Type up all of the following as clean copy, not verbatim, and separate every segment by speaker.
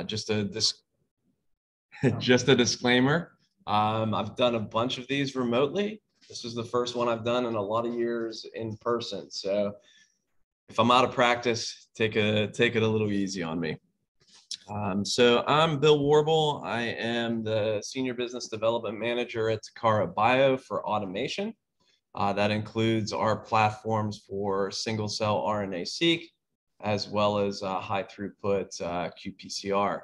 Speaker 1: Just a just a disclaimer. I've done a bunch of these remotely. This is the first one I've done in a lot of years in person. So if I'm out of practice, take it a little easy on me. So I'm Bill Warble. I am the Senior Business Development Manager at Takara Bio for automation. That includes our platforms for single cell RNA-seq, as well as high throughput qPCR.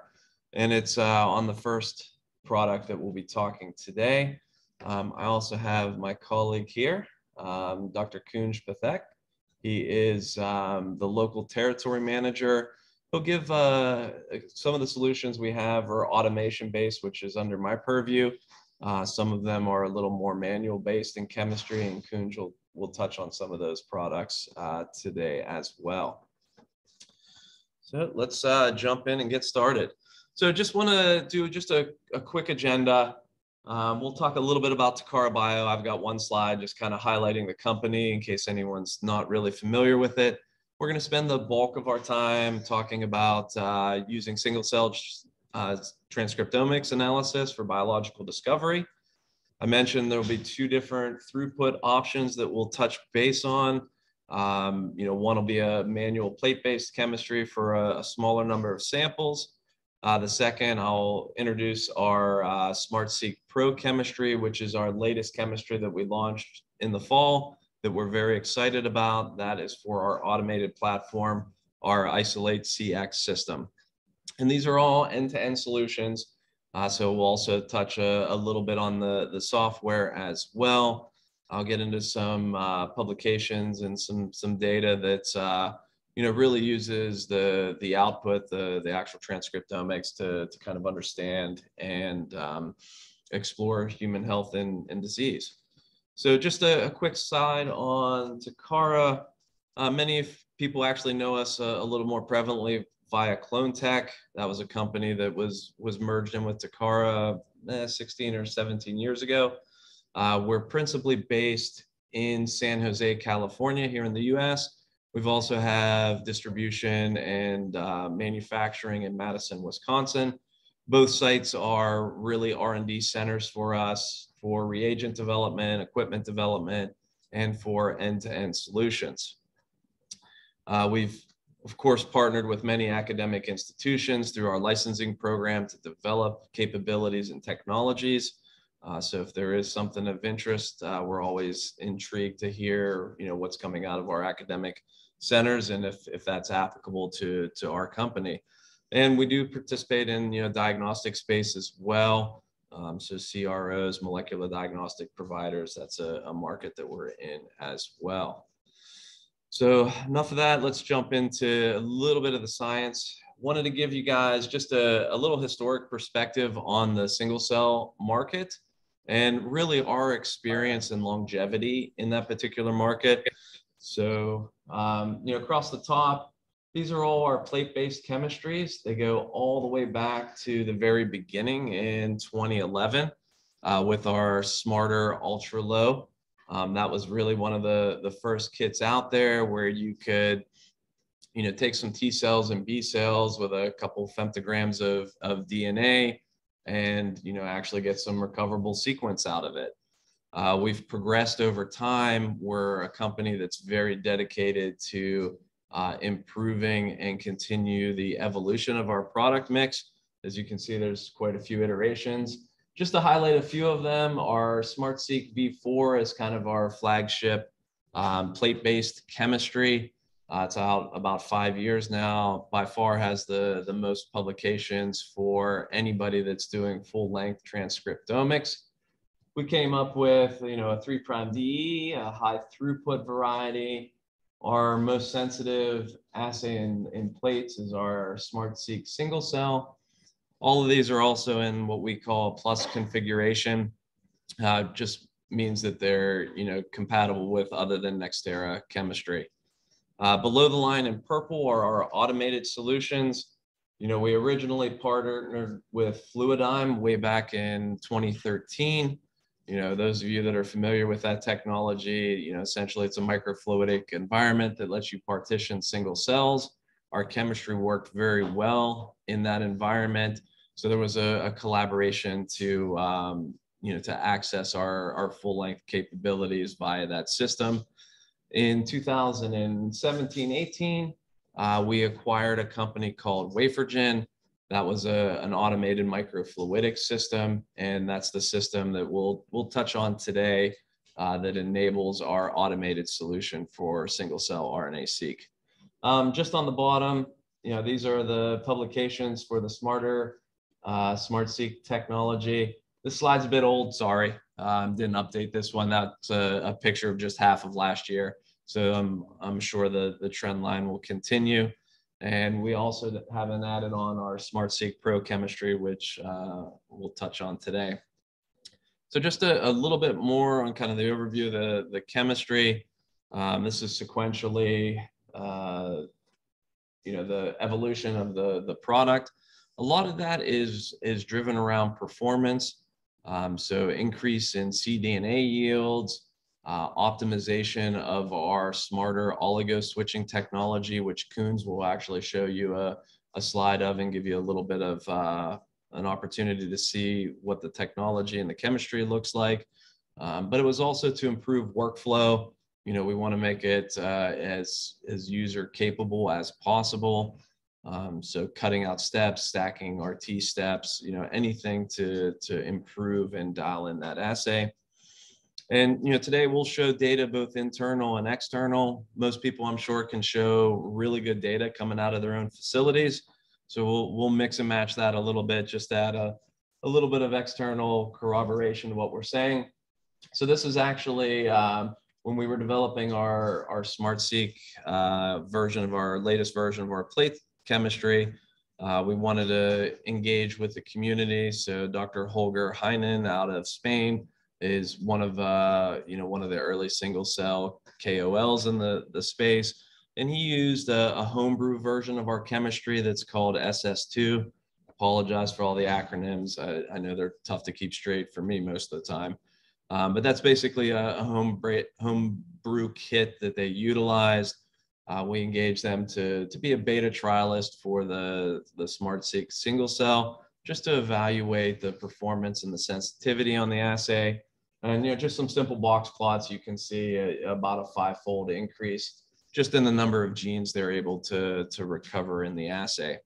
Speaker 1: And it's on the first product that we'll be talking today. I also have my colleague here, Dr. Kunj Pathak. He is the local territory manager. He'll give some of the solutions we have are automation based, which is under my purview. Some of them are a little more manual based in chemistry, and Kunj will touch on some of those products today as well. So let's jump in and get started. So just want to do just a quick agenda. We'll talk a little bit about Takara Bio. I've got one slide just kind of highlighting the company in case anyone's not really familiar with it. We're going to spend the bulk of our time talking about using single cell transcriptomics analysis for biological discovery. I mentioned there will be two different throughput options that we'll touch base on. One will be a manual plate-based chemistry for a smaller number of samples. The second, I'll introduce our SMART-Seq Pro chemistry, which is our latest chemistry that we launched in the fall that we're very excited about. That is for our automated platform, our Isolate-CX system. And these are all end-to-end solutions. So we'll also touch a little bit on the software as well. I'll get into some publications and some data that's really uses the output, the actual transcriptomics to kind of understand and explore human health and disease. So just a quick side on Takara. Many people actually know us a little more prevalently via CloneTech. That was a company that was merged in with Takara 16 or 17 years ago. We're principally based in San Jose, California, here in the US. We've also have distribution and manufacturing in Madison, Wisconsin. Both sites are really R&D centers for us for reagent development, equipment development, and for end-to-end solutions. We've, of course, partnered with many academic institutions through our licensing program to develop capabilities and technologies. So if there is something of interest, we're always intrigued to hear, what's coming out of our academic centers and if that's applicable to our company. And we do participate in, diagnostic space as well. So CROs, molecular diagnostic providers, that's a market that we're in as well. So enough of that, let's jump into a little bit of the science. Wanted to give you guys just a little historic perspective on the single cell market and really our experience and longevity in that particular market. So, across the top, these are all our plate-based chemistries. They go all the way back to the very beginning in 2011 with our smarter ultra low. That was really one of the first kits out there where you could, take some T cells and B cells with a couple femtograms of DNA and, actually get some recoverable sequence out of it. We've progressed over time. We're a company that's very dedicated to improving and continue the evolution of our product mix. As you can see, there's quite a few iterations. Just to highlight a few of them, our SMART-Seq V4 is kind of our flagship plate-based chemistry. It's out about 5 years now. By far has the most publications for anybody that's doing full-length transcriptomics. We came up with, a 3' DE, a high throughput variety. Our most sensitive assay in plates is our SMART-Seq Single Cell. All of these are also in what we call plus configuration. Just means that they're, compatible with other than Nextera chemistry. Below the line in purple are our automated solutions. We originally partnered with Fluidigm way back in 2013. Those of you that are familiar with that technology, essentially it's a microfluidic environment that lets you partition single cells. our chemistry worked very well in that environment. So there was a collaboration to, to access our full length capabilities via that system. In 2017-18, we acquired a company called Wafergen. That was an automated microfluidics system, and that's the system that we'll touch on today that enables our automated solution for single-cell RNA-seq. Just on the bottom, these are the publications for the SMART-Seq technology. This slide's a bit old, sorry. Didn't update this one. That's a picture of just half of last year. So I'm sure the trend line will continue. And we also haven't added on our SMART-Seq Pro chemistry, which we'll touch on today. So just a little bit more on kind of the overview of the chemistry. This is sequentially, the evolution of the product. A lot of that is driven around performance. So increase in cDNA yields, optimization of our smarter oligo switching technology, which Koons will actually show you a slide of and give you a little bit of an opportunity to see what the technology and the chemistry looks like. But it was also to improve workflow. We want to make it as user capable as possible. So cutting out steps, stacking RT steps, anything to improve and dial in that assay. And today we'll show data both internal and external. Most people, I'm sure, can show really good data coming out of their own facilities. So we'll mix and match that a little bit, just to add a little bit of external corroboration to what we're saying. So this is actually when we were developing our SMART-Seq latest version of our plate chemistry. We wanted to engage with the community. So Dr. Holger Heinen out of Spain is one of the early single cell KOLs in the space. And he used a homebrew version of our chemistry that's called SS2. Apologize for all the acronyms. I know they're tough to keep straight for me most of the time. But that's basically a homebrew kit that they utilized. We engaged them to be a beta trialist for the SMART-Seq single cell, just to evaluate the performance and the sensitivity on the assay. And just some simple box plots, you can see about a 5-fold increase just in the number of genes they're able to recover in the assay. A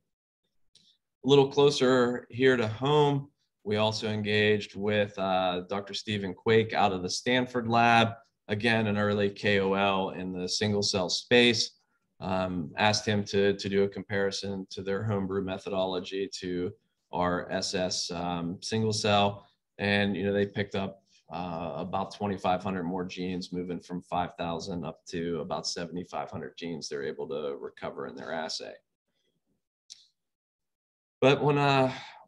Speaker 1: little closer here to home, we also engaged with Dr. Stephen Quake out of the Stanford lab, again, an early KOL in the single cell space. Asked him to do a comparison to their homebrew methodology to our SS single cell. And they picked up about 2,500 more genes, moving from 5,000 up to about 7,500 genes they're able to recover in their assay. But when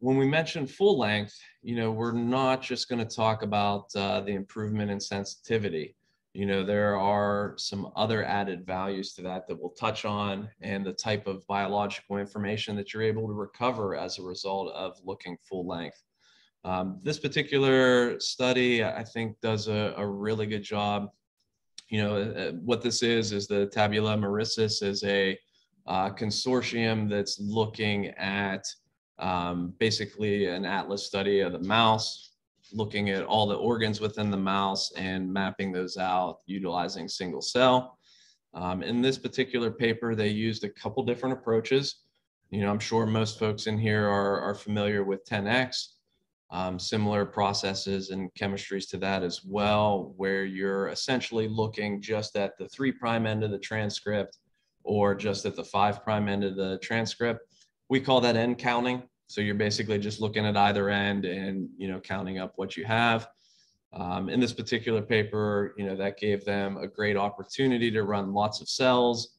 Speaker 1: we mention full length, we're not just going to talk about the improvement in sensitivity. There are some other added values to that we'll touch on, and the type of biological information that you're able to recover as a result of looking full length. This particular study, I think, does a really good job. What this is the Tabula Maricis is a consortium that's looking at basically an atlas study of the mouse, looking at all the organs within the mouse and mapping those out utilizing single cell. In this particular paper, they used a couple different approaches. I'm sure most folks in here are familiar with 10x. Similar processes and chemistries to that as well, where you're essentially looking just at the 3' end of the transcript or just at the 5' end of the transcript. We call that end counting. So you're basically just looking at either end and counting up what you have. In this particular paper, that gave them a great opportunity to run lots of cells,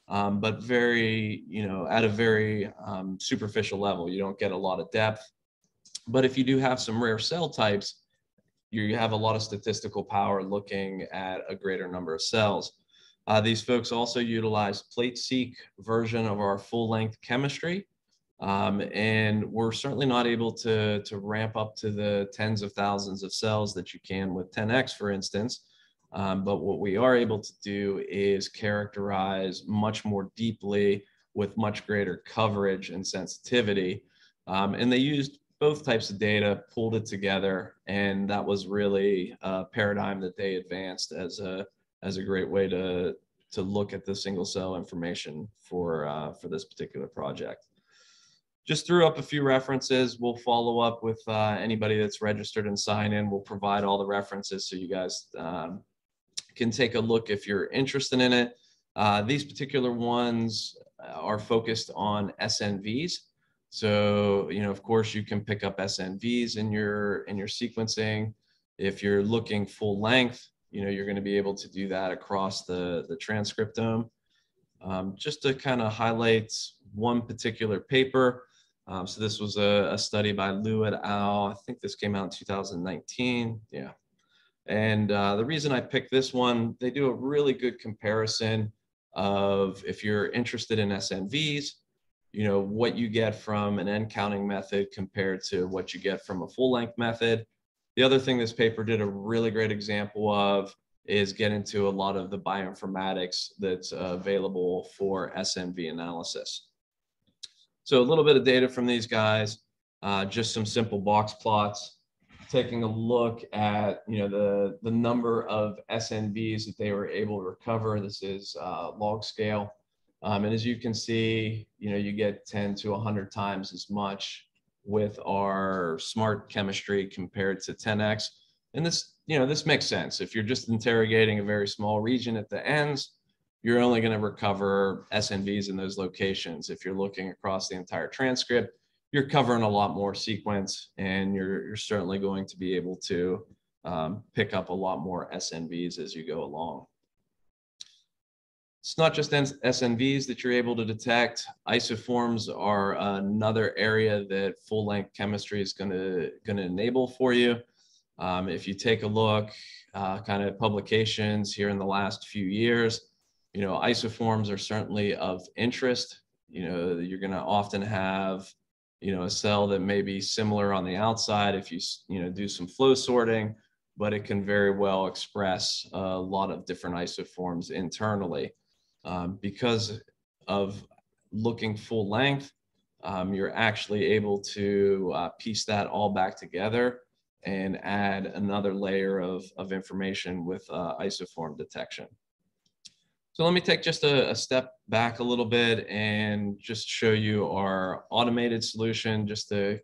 Speaker 1: but very, at a very superficial level. You don't get a lot of depth. But if you do have some rare cell types, you have a lot of statistical power looking at a greater number of cells. These folks also utilize Platebased version of our full-length chemistry. And we're certainly not able to ramp up to the tens of thousands of cells that you can with 10x, for instance. But what we are able to do is characterize much more deeply with much greater coverage and sensitivity. And they used both types of data, pulled it together, and that was really a paradigm that they advanced as a great way to look at the single cell information for this particular project. Just threw up a few references. We'll follow up with anybody that's registered and sign in. We'll provide all the references so you guys can take a look if you're interested in it. These particular ones are focused on SNVs. So, of course, you can pick up SNVs in your sequencing. If you're looking full length, you're going to be able to do that across the transcriptome. Just to kind of highlight one particular paper. So this was a study by Liu et al. I think this came out in 2019. Yeah. And the reason I picked this one, they do a really good comparison of, if you're interested in SNVs, what you get from an end counting method compared to what you get from a full length method. The other thing this paper did a really great example of is get into a lot of the bioinformatics that's available for SNV analysis. So a little bit of data from these guys, just some simple box plots, taking a look at the number of SNVs that they were able to recover. This is log scale. And as you can see, you get 10 to 100 times as much with our SMART chemistry compared to 10x. And this makes sense. If you're just interrogating a very small region at the ends, you're only going to recover SNVs in those locations. If you're looking across the entire transcript, you're covering a lot more sequence, and you're certainly going to be able to pick up a lot more SNVs as you go along. It's not just SNVs that you're able to detect. Isoforms are another area that full-length chemistry is going to enable for you. If you take a look, kind of publications here in the last few years, isoforms are certainly of interest. You're going to often have, a cell that may be similar on the outside if you do some flow sorting, but it can very well express a lot of different isoforms internally. Because of looking full length, you're actually able to piece that all back together and add another layer of information with isoform detection. So let me take just a step back a little bit and just show you our automated solution, just to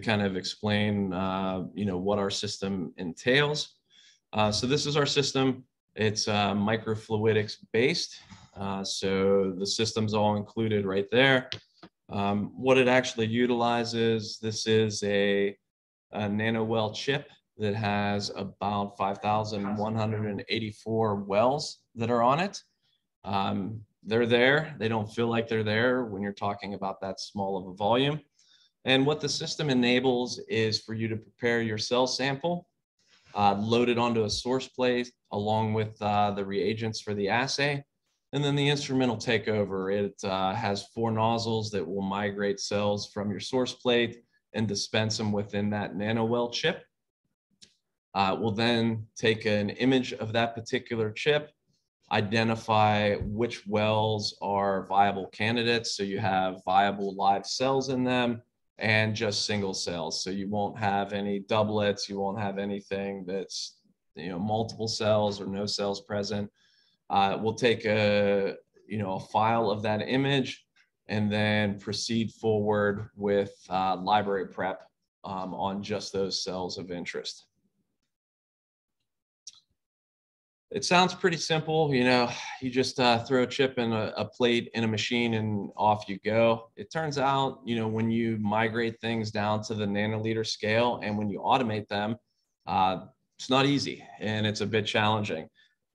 Speaker 1: kind of explain what our system entails. So this is our system. It's microfluidics based. So the system's all included right there. What it actually utilizes, this is a nanowell chip that has about 5,184 wells that are on it. They're there. They don't feel like they're there when you're talking about that small of a volume. And what the system enables is for you to prepare your cell sample, load it onto a source plate along with the reagents for the assay. And then the instrument will take over. It has 4 nozzles that will migrate cells from your source plate and dispense them within that nanowell chip. We'll then take an image of that particular chip, identify which wells are viable candidates. So you have viable live cells in them and just single cells. So you won't have any doublets. You won't have anything that's multiple cells or no cells present. We'll take a file of that image and then proceed forward with library prep on just those cells of interest. It sounds pretty simple, you just throw a chip in a plate in a machine and off you go. It turns out, when you migrate things down to the nanoliter scale and when you automate them, it's not easy and it's a bit challenging.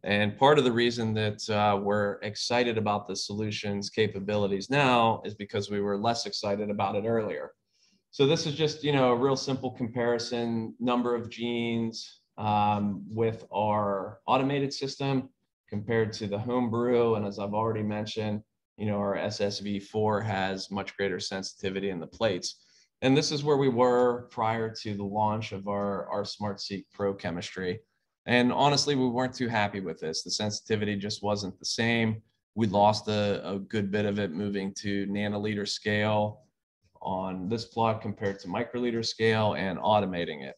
Speaker 1: And part of the reason that we're excited about the solution's capabilities now is because we were less excited about it earlier. So this is just, a real simple comparison, number of genes with our automated system compared to the homebrew. And as I've already mentioned, our SSV4 has much greater sensitivity in the plates. And this is where we were prior to the launch of our SMART-Seq Pro chemistry. And honestly, we weren't too happy with this. The sensitivity just wasn't the same. We lost a good bit of it moving to nanoliter scale on this plot compared to microliter scale and automating it.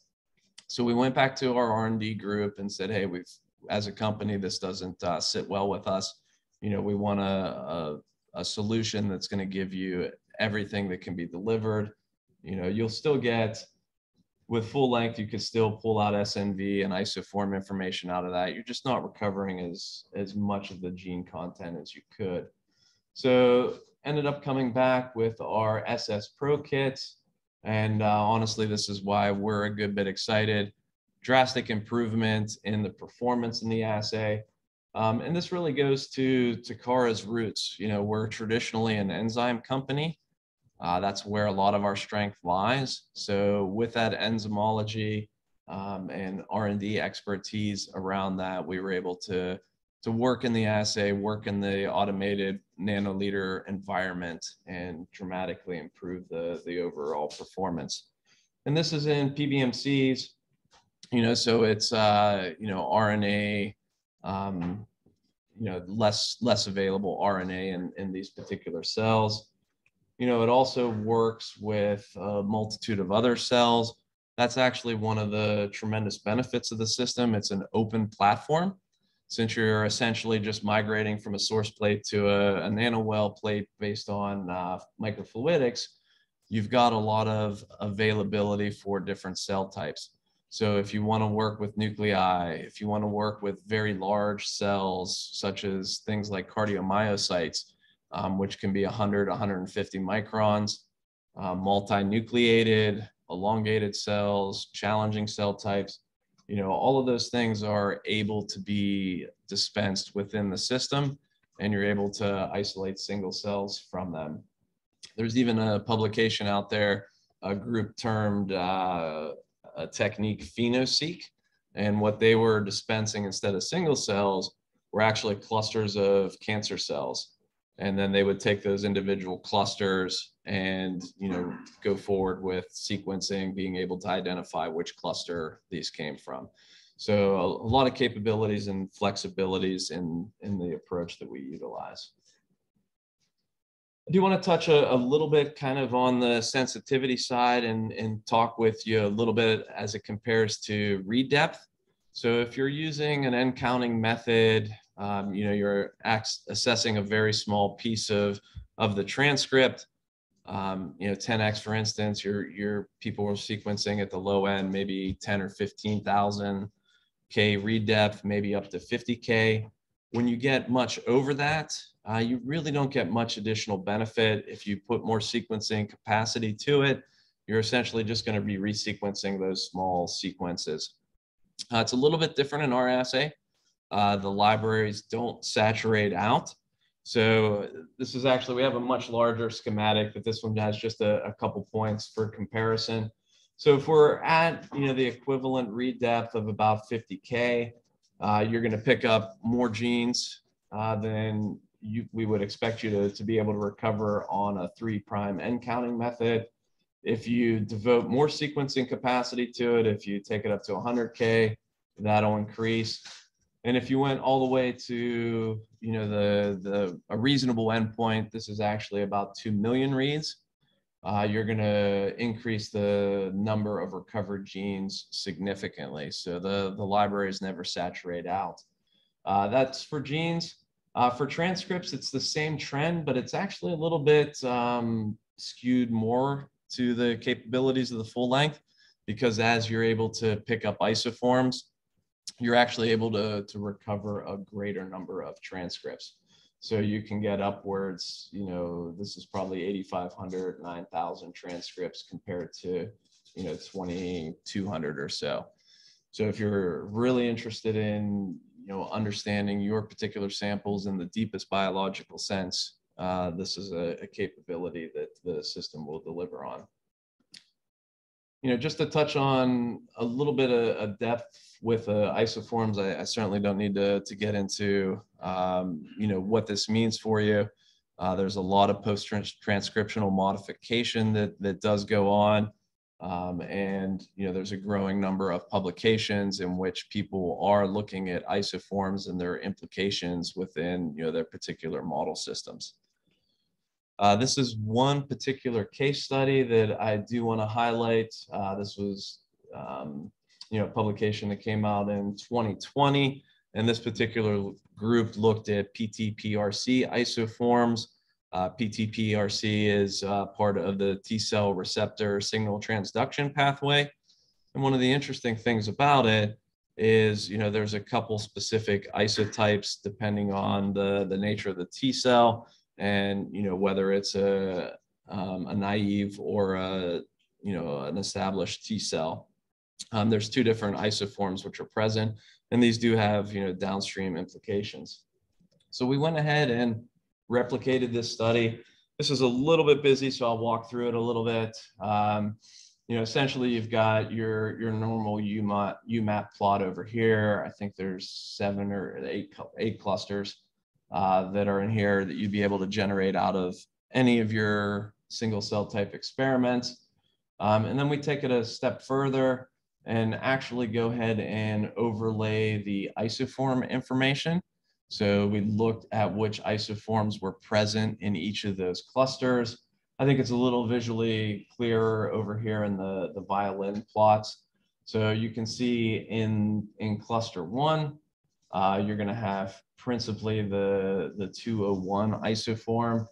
Speaker 1: So we went back to our R&D group and said, hey, as a company, this doesn't sit well with us. We want a solution that's going to give you everything that can be delivered. You'll still get, with full length, you could still pull out SNV and isoform information out of that. You're just not recovering as much of the gene content as you could. So ended up coming back with our SS Pro kit. And honestly, this is why we're a good bit excited. Drastic improvement in the performance in the assay. And this really goes to Takara's roots. We're traditionally an enzyme company. That's where a lot of our strength lies. So with that enzymology and R&D expertise around that, we were able to work in the assay, work in the automated nanoliter environment, and dramatically improve the overall performance. And this is in PBMCs, so it's, RNA, less available RNA in these particular cells. It also works with a multitude of other cells. That's actually one of the tremendous benefits of the system. It's an open platform. Since you're essentially just migrating from a source plate to a nanowell plate based on microfluidics, you've got a lot of availability for different cell types. So if you want to work with nuclei, if you want to work with very large cells, such as things like cardiomyocytes, which can be 100, 150 microns, multinucleated, elongated cells, challenging cell types, all of those things are able to be dispensed within the system, and you're able to isolate single cells from them. There's even a publication out there, a group termed a technique PhenoSeq, and what they were dispensing instead of single cells were actually clusters of cancer cells. And then they would take those individual clusters and go forward with sequencing, being able to identify which cluster these came from. So a lot of capabilities and flexibilities in the approach that we utilize. I do want to touch a little bit kind of on the sensitivity side and talk with you a little bit as it compares to read depth. So if you're using an N counting method, you're assessing a very small piece of the transcript. 10x, for instance, your people are sequencing at the low end, maybe 10 or 15,000 K read depth, maybe up to 50K. When you get much over that, you really don't get much additional benefit. If you put more sequencing capacity to it, you're essentially just going to be resequencing those small sequences. It's a little bit different in our assay. The libraries don't saturate out. So this is actually, we have a much larger schematic, but this one has just a couple points for comparison. So if we're at, the equivalent read depth of about 50K, you're going to pick up more genes than we would expect you to be able to recover on a 3' N counting method. If you devote more sequencing capacity to it, if you take it up to 100K, that'll increase. And if you went all the way to, a reasonable endpoint, this is actually about 2 million reads, you're going to increase the number of recovered genes significantly. So the libraries never saturate out. That's for genes. For transcripts, it's the same trend, but it's actually a little bit skewed more to the capabilities of the full length, because as you're able to pick up isoforms, you're actually able to recover a greater number of transcripts. So you can get upwards, this is probably 8,500, 9,000 transcripts compared to, 2,200 or so. So if you're really interested in, understanding your particular samples in the deepest biological sense, this is a capability that the system will deliver on. Just to touch on a little bit of depth with isoforms, I certainly don't need to get into, what this means for you. There's a lot of post-transcriptional modification that does go on. And there's a growing number of publications in which people are looking at isoforms and their implications within their particular model systems. This is one particular case study that I do want to highlight. This was a publication that came out in 2020, and this particular group looked at PTPRC isoforms. PTPRC is part of the T-cell receptor signal transduction pathway. And one of the interesting things about it is, there's a couple specific isotypes depending on the nature of the T-cell and, whether it's a naive or an established T-cell. There's two different isoforms which are present, and these do have, downstream implications. So we went ahead and replicated this study. This is a little bit busy, so I'll walk through it a little bit. Essentially you've got your normal UMAP plot over here. I think there's 7 or 8 clusters that are in here that you'd be able to generate out of any of your single cell type experiments. And then we take it a step further and actually go ahead and overlay the isoform information. So we looked at which isoforms were present in each of those clusters. I think it's a little visually clearer over here in the violin plots. So you can see in cluster 1, you're going to have principally the 201 isoform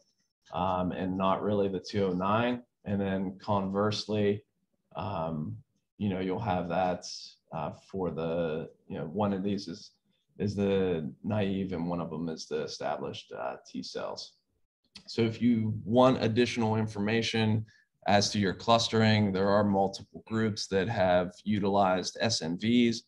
Speaker 1: and not really the 209. And then conversely, you'll have that for the, one of these is the naive and one of them is the established T cells. So if you want additional information as to your clustering, there are multiple groups that have utilized SNVs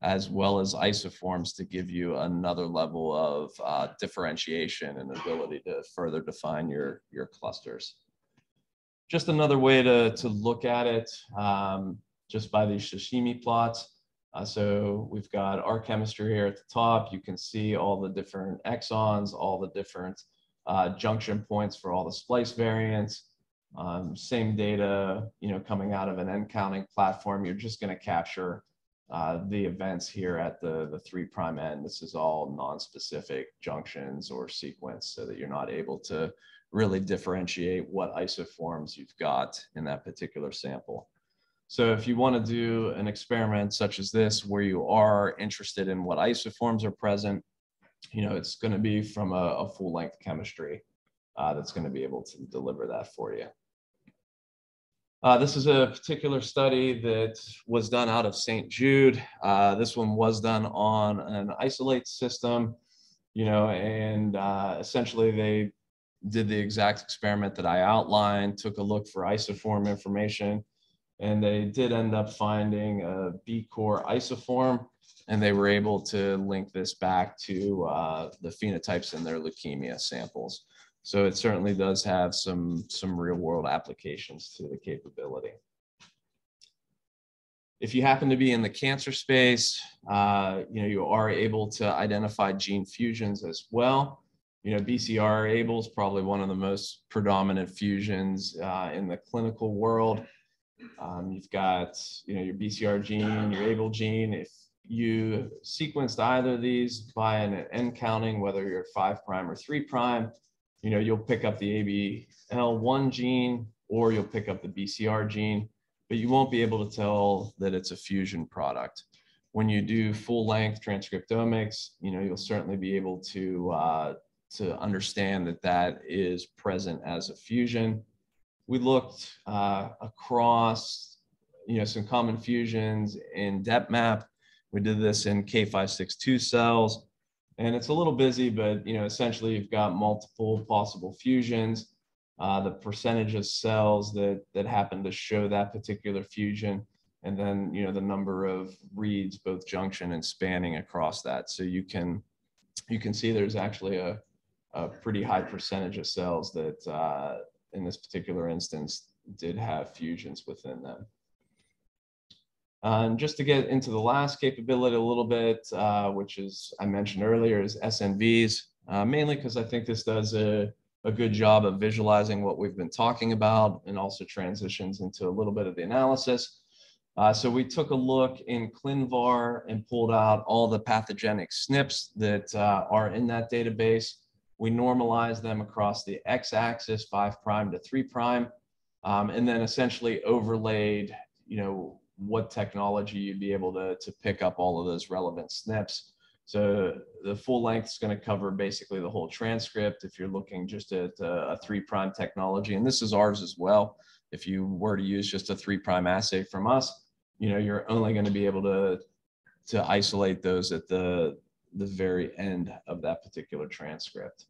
Speaker 1: as well as isoforms to give you another level of differentiation and ability to further define your clusters. Just another way to look at it, just by these sashimi plots. So we've got our chemistry here at the top. You can see all the different exons, all the different junction points for all the splice variants. Same data, coming out of an end counting platform. You're just going to capture the events here at the 3' end. This is all non-specific junctions or sequence so that you're not able to really differentiate what isoforms you've got in that particular sample. So if you want to do an experiment such as this, where you are interested in what isoforms are present, it's going to be from a full-length chemistry that's going to be able to deliver that for you. This is a particular study that was done out of St. Jude. This one was done on an isolate system, and essentially they did the exact experiment that I outlined, took a look for isoform information, and they did end up finding a B-core isoform, and they were able to link this back to the phenotypes in their leukemia samples. So it certainly does have some real-world applications to the capability. If you happen to be in the cancer space, you are able to identify gene fusions as well. BCR-ABL is probably one of the most predominant fusions in the clinical world. You've got, your BCR gene, your ABL gene. If you sequenced either of these by an end counting, whether you're 5' or 3', you'll pick up the ABL1 gene or you'll pick up the BCR gene, but you won't be able to tell that it's a fusion product. When you do full-length transcriptomics, you'll certainly be able to understand that that is present as a fusion. We looked across, some common fusions in DepMap. We did this in K562 cells, and it's a little busy, but essentially you've got multiple possible fusions, the percentage of cells that happen to show that particular fusion, and then the number of reads, both junction and spanning across that. So you can see there's actually a pretty high percentage of cells that in this particular instance did have fusions within them. And just to get into the last capability a little bit, which is I mentioned earlier, is SNVs, mainly because I think this does a a good job of visualizing what we've been talking about, and also transitions into a little bit of the analysis. So we took a look in ClinVar and pulled out all the pathogenic SNPs that are in that database. We normalized them across the x-axis, 5' to 3', and then essentially overlaid, what technology you'd be able to pick up all of those relevant SNPs. So the full length is going to cover basically the whole transcript if you're looking just at a 3' technology, and this is ours as well. If you were to use just a 3' assay from us, you're only going to be able to isolate those at the very end of that particular transcript.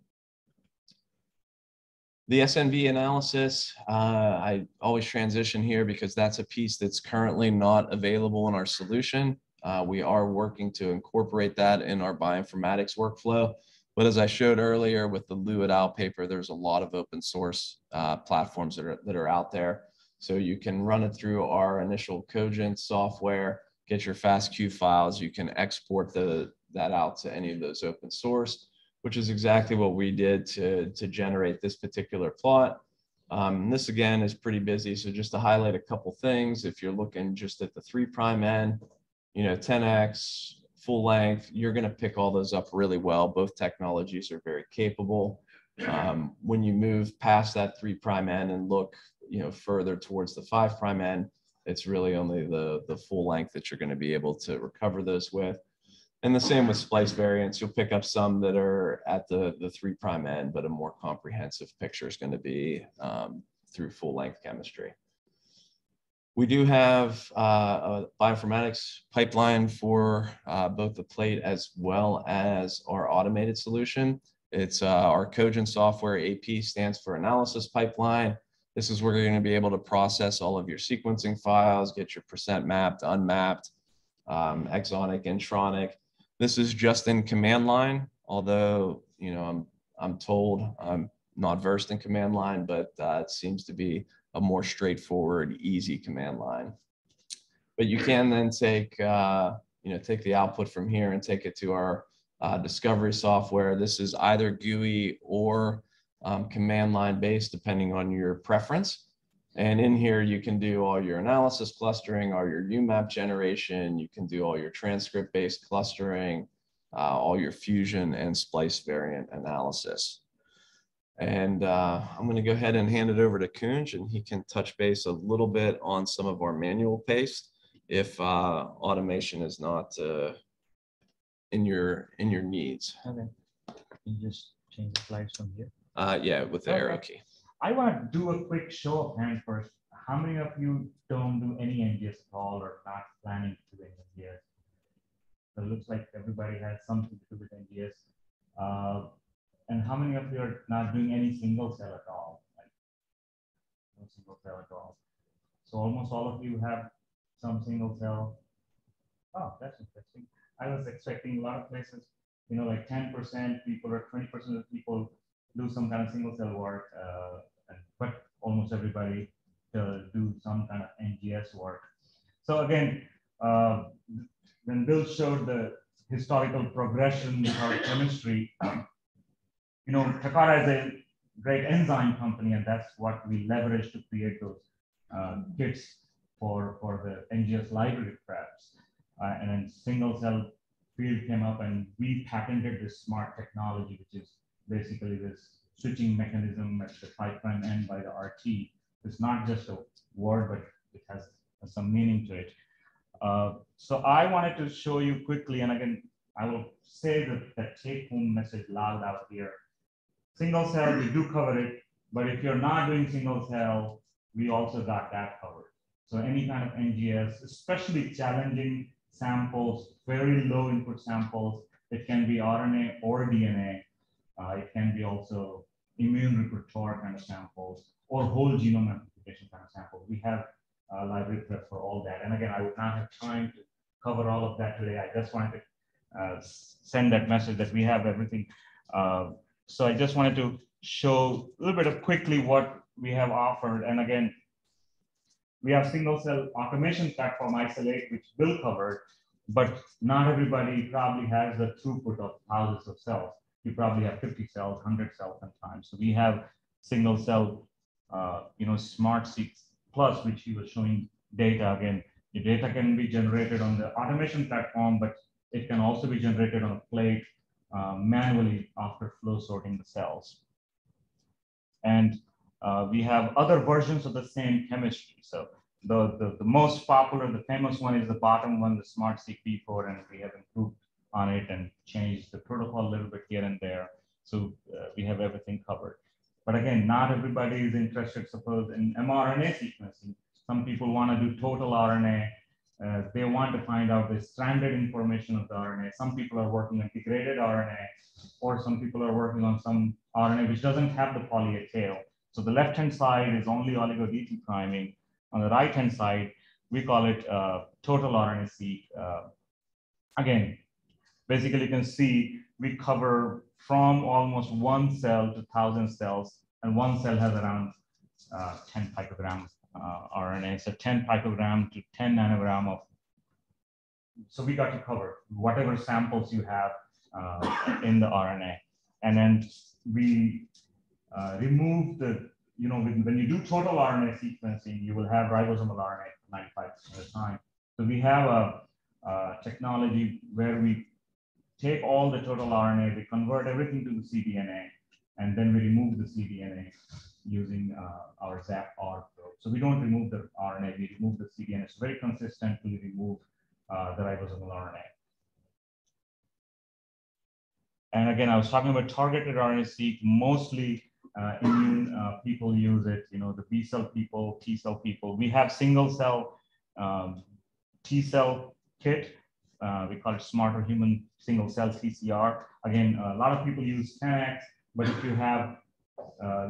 Speaker 1: The SNV analysis, I always transition here because that's a piece that's currently not available in our solution. We are working to incorporate that in our bioinformatics workflow. But as I showed earlier with the Liu et al. Paper, there's a lot of open source platforms that are out there. So you can run it through our initial Cogent software, get your FASTQ files. You can export that out to any of those open source, which is exactly what we did to generate this particular plot. This again is pretty busy. So just to highlight a couple things, if you're looking just at the 3' end, 10x, full length, you're going to pick all those up really well. Both technologies are very capable. When you move past that 3' end and look, further towards the 5' end, it's really only the full length that you're going to be able to recover those with. And the same with splice variants. You'll pick up some that are at the 3' end, but a more comprehensive picture is going to be through full length chemistry. We do have a bioinformatics pipeline for both the plate as well as our automated solution. It's our Cogent software. AP stands for analysis pipeline. This is where you're going to be able to process all of your sequencing files, get your percent mapped, unmapped, exonic, intronic. This is just in command line, although, I'm told I'm not versed in command line, but it seems to be a more straightforward, easy command line. But you can then take the output from here and take it to our discovery software. This is either GUI or command line based, depending on your preference. And in here, you can do all your analysis clustering, all your UMAP generation. You can do all your transcript-based clustering, all your fusion and splice variant analysis. And I'm going to go ahead and hand it over to Kunj, and he can touch base a little bit on some of our manual paste if automation is not in your needs.
Speaker 2: Okay. You just change the slides from here.
Speaker 1: Yeah, with the arrow key.
Speaker 2: I want to do a quick show of hands first. How many of you don't do any NGS at all or not planning to do any NGS? So it looks like everybody has something to do with NGS. And how many of you are not doing any single cell at all? Like, no single cell at all. So almost all of you have some single cell. Oh, that's interesting. I was expecting a lot of places, like 10% people or 20% of people do some kind of single cell work, but almost everybody do some kind of NGS work. So again, when Bill showed the historical progression with our chemistry, Takara is a great enzyme company, and that's what we leverage to create those kits for the NGS library preps. And then single cell field came up, and we patented this SMART technology, which is basically this switching mechanism at the 5' end by the RT. It's not just a word, but it has some meaning to it. So I wanted to show you quickly, and again, I will say that take-home message loud out here. Single cell, we do cover it, but if you're not doing single cell, we also got that covered. So any kind of NGS, especially challenging samples, very low input samples, it can be RNA or DNA. It can be also immune repertoire kind of samples or whole genome amplification kind of samples. We have a library prep for all that. And again, I would not have time to cover all of that today. I just wanted to send that message that we have everything. So I just wanted to show a little bit of quickly what we have offered. And again, we have single cell automation platform Isolate, which Bill covered, but not everybody probably has the throughput of thousands of cells. you probably have 50 cells, 100 cells sometimes. So we have single cell, SMART-Seq Plus, which he was showing data. Again, the data can be generated on the automation platform, but it can also be generated on a plate manually after flow sorting the cells. And we have other versions of the same chemistry. So the most popular, the famous one is the bottom one, the SMART-Seq V4, and we have improved on it and changed the protocol a little bit here and there. So we have everything covered. But again, not everybody is interested, suppose, in mRNA sequencing. Some people want to do total RNA. They want to find out the stranded information of the RNA. Some people are working on degraded RNA, or some people are working on some RNA which doesn't have the poly A tail. So the left-hand side is only oligo-DT priming. On the right-hand side, we call it total RNA-seq. Again, basically you can see we cover from almost 1 cell to 1,000 cells, and 1 cell has around 10 picograms RNA. So 10 picogram to 10 nanogram of, so we got to cover whatever samples you have in the RNA. And then we remove the, when you do total RNA sequencing, you will have ribosomal RNA 95% of the time. So we have a technology where we take all the total RNA, we convert everything to the cDNA, and then we remove the cDNA using our ZAP-R probe. So we don't remove the RNA, we remove the cDNA. It's very consistently remove the ribosomal RNA. And again, I was talking about targeted RNA-seq. Mostly immune people use it, the B cell people, T cell people. We have single cell T cell kit. We call it Smarter Human Single Cell TCR. Again, a lot of people use 10x, but if you have,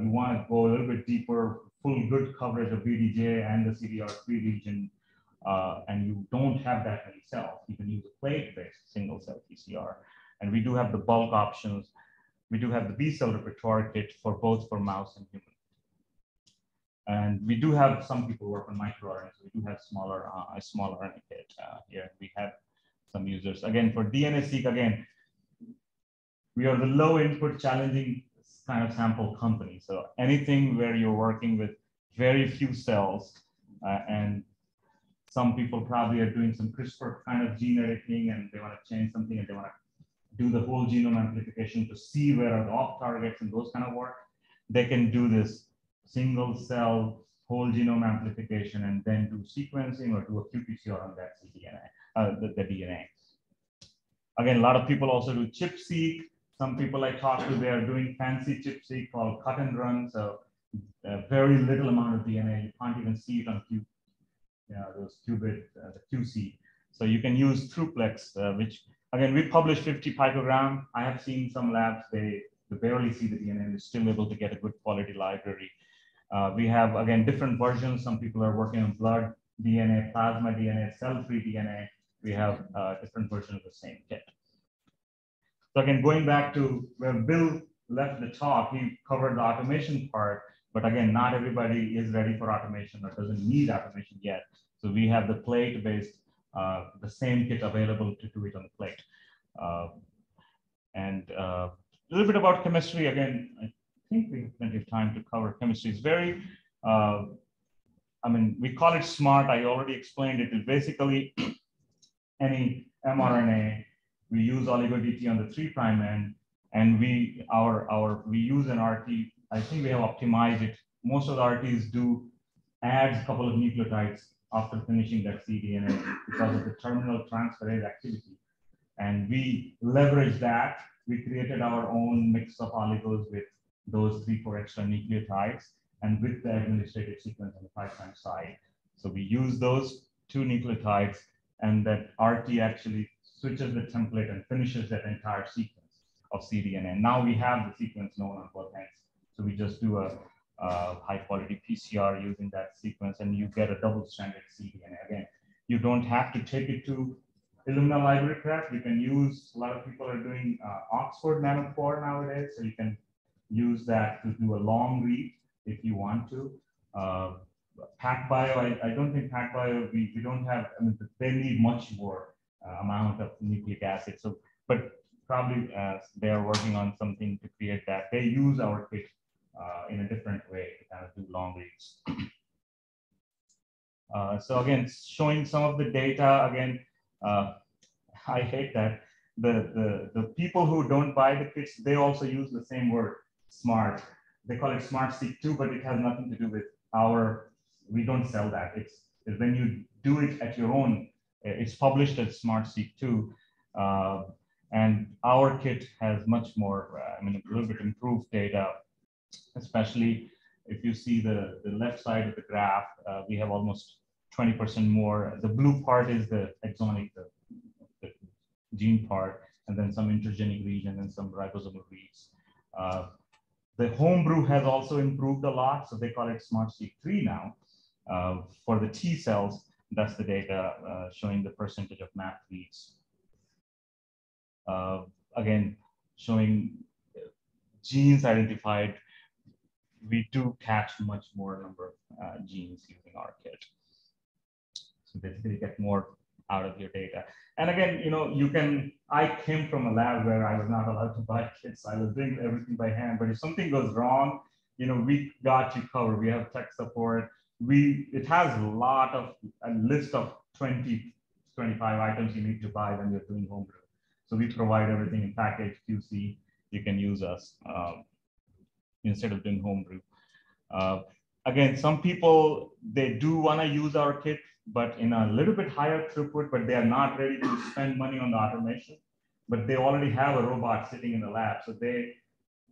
Speaker 2: you want to go a little bit deeper, full good coverage of BDJ and the CDR3 region, and you don't have that many cells, you can use a plate-based single cell TCR. And we do have the bulk options. We do have the B cell repertoire kit for both for mouse and human. And we do have some people work on microRNA, so we do have smaller RNA kit here. We have some users. Again, for DNA-seq, again, we are the low input challenging kind of sample company. So anything where you're working with very few cells, and some people probably are doing some CRISPR kind of gene editing, and they want to change something, and they want to do the whole genome amplification to see where are the off targets and those kind of work, they can do this single cell whole genome amplification and then do sequencing or do a qPCR on that cDNA, the DNA. Again, a lot of people also do ChIP-seq. Some people I talk to, they are doing fancy ChIP-seq called cut and run. So very little amount of DNA. You can't even see it on those qubit, the QC. So you can use ThroughPlex, which again, we publish 50 picogram. I have seen some labs, they barely see the DNA and they're still able to get a good quality library. We have, again, different versions. Some people are working on blood DNA, plasma DNA, cell-free DNA. We have different versions of the same kit. So again, going back to where Bill left the talk, he covered the automation part, but again, not everybody is ready for automation or doesn't need automation yet. So we have the plate-based, the same kit available to do it on the plate. And a little bit about chemistry. Again, I think we have plenty of time to cover chemistry. It's very, we call it SMART. I already explained it. It's basically any mRNA. We use oligo-DT on the 3' end, and we use an RT. I think we have optimized it. Most of the RTs do add a couple of nucleotides after finishing that cDNA because of the terminal transferase activity. And we leverage that. We created our own mix of oligos with those 3-4 extra nucleotides and with the administrative sequence on the 5' side. So we use those 2 nucleotides, and that RT actually switches the template and finishes that entire sequence of cDNA. Now we have the sequence known on both ends. So we just do a high quality PCR using that sequence, and you get a double-stranded cDNA. Again, you don't have to take it to Illumina library prep. You can use, a lot of people are doing Oxford Nanopore nowadays, so you can use that to do a long read if you want to. PacBio, I don't think PacBio, we don't have, they need much more amount of nucleic acid. So, but probably they are working on something to create that. They use our kit in a different way to kind of do long reads. So again, showing some of the data again. I hate that the people who don't buy the kits, they also use the same word, smart. They call it SMART-Seq 2, but it has nothing to do with our. We don't sell that. It's when you do it at your own. It's published as SMART-Seq 2, and our kit has much more. I mean, a little bit improved data, especially if you see the left side of the graph. We have almost 20% more. The blue part is the exonic, the gene part, and then some intergenic region and some ribosomal reads. The homebrew has also improved a lot, so they call it SMART-Seq 3 now. For the T cells, that's the data showing the percentage of map reads. Again, showing genes identified, we do catch much more number of genes using our kit. So basically get more out of your data. And again, you know, I came from a lab where I was not allowed to buy kits. I was doing everything by hand, but if something goes wrong, you know, we got you covered. We have tech support. It has a list of 20, 25 items you need to buy when you're doing homebrew. So we provide everything in package QC. You can use us instead of doing homebrew. Again, some people, they do want to use our kit, but in a little bit higher throughput, but they are not ready to spend money on the automation, but they already have a robot sitting in the lab. So they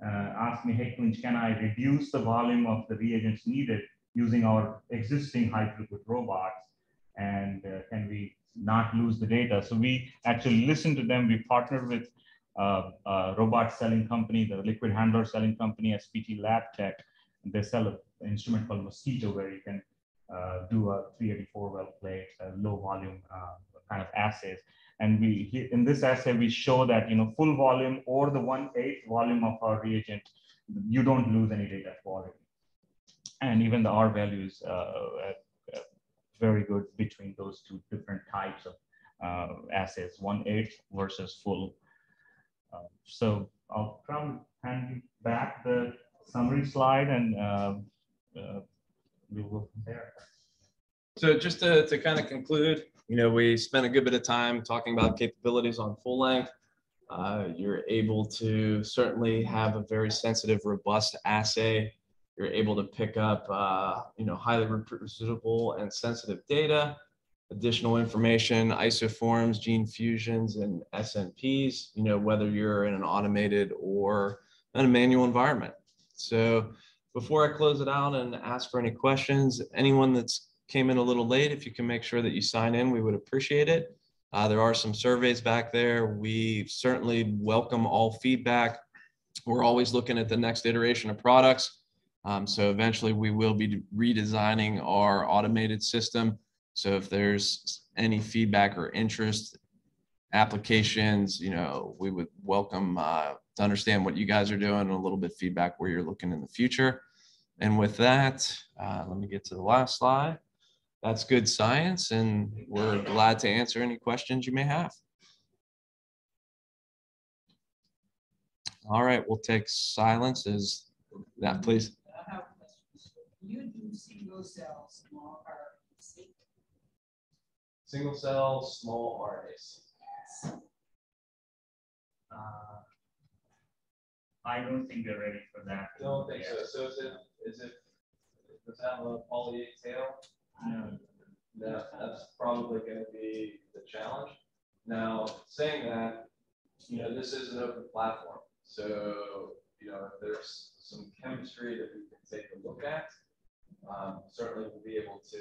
Speaker 2: ask me, hey, Kunj, can I reduce the volume of the reagents needed using our existing high throughput robots? And can we not lose the data? So we actually listened to them. We partnered with a robot selling company, the liquid handler selling company, SPT Lab Tech. They sell an instrument called Mosquito, where you can do a 384 well plate, low volume kind of assays. And in this assay, we show that, you know, full volume or the 1/8 volume of our reagent, you don't lose any data quality. And even the R values very good between those two different types of assays, 1/8 versus full. So I'll probably hand you back the summary slide, and we will from there.
Speaker 1: So just to kind of conclude, you know, we spent a good bit of time talking about capabilities on full length. You're able to certainly have a very sensitive, robust assay. You're able to pick up, you know, highly reproducible and sensitive data, additional information, isoforms, gene fusions, and SNPs, you know, whether you're in an automated or in a manual environment. So before I close it out and ask for any questions, anyone that's came in a little late, if you can make sure that you sign in, we would appreciate it. There are some surveys back there. We certainly welcome all feedback. We're always looking at the next iteration of products. So eventually we will be redesigning our automated system. So if there's any feedback or interest, applications, you know, we would welcome to understand what you guys are doing and a little bit feedback where you're looking in the future. And with that, let me get to the last slide. That's good science, and we're glad to answer any questions you may have. All right, we'll take silence as that, please.
Speaker 3: I have a question. You do single cell small RNA-seq?
Speaker 1: Single cell small RNA-seq.
Speaker 2: I don't think they're ready for that.
Speaker 1: I don't think so. So does it have a poly A tail?
Speaker 2: No.
Speaker 1: No, that's probably going to be the challenge. Now, saying that, you know, this is an open platform. So, you know, if there's some chemistry that we can take a look at, certainly we'll be able to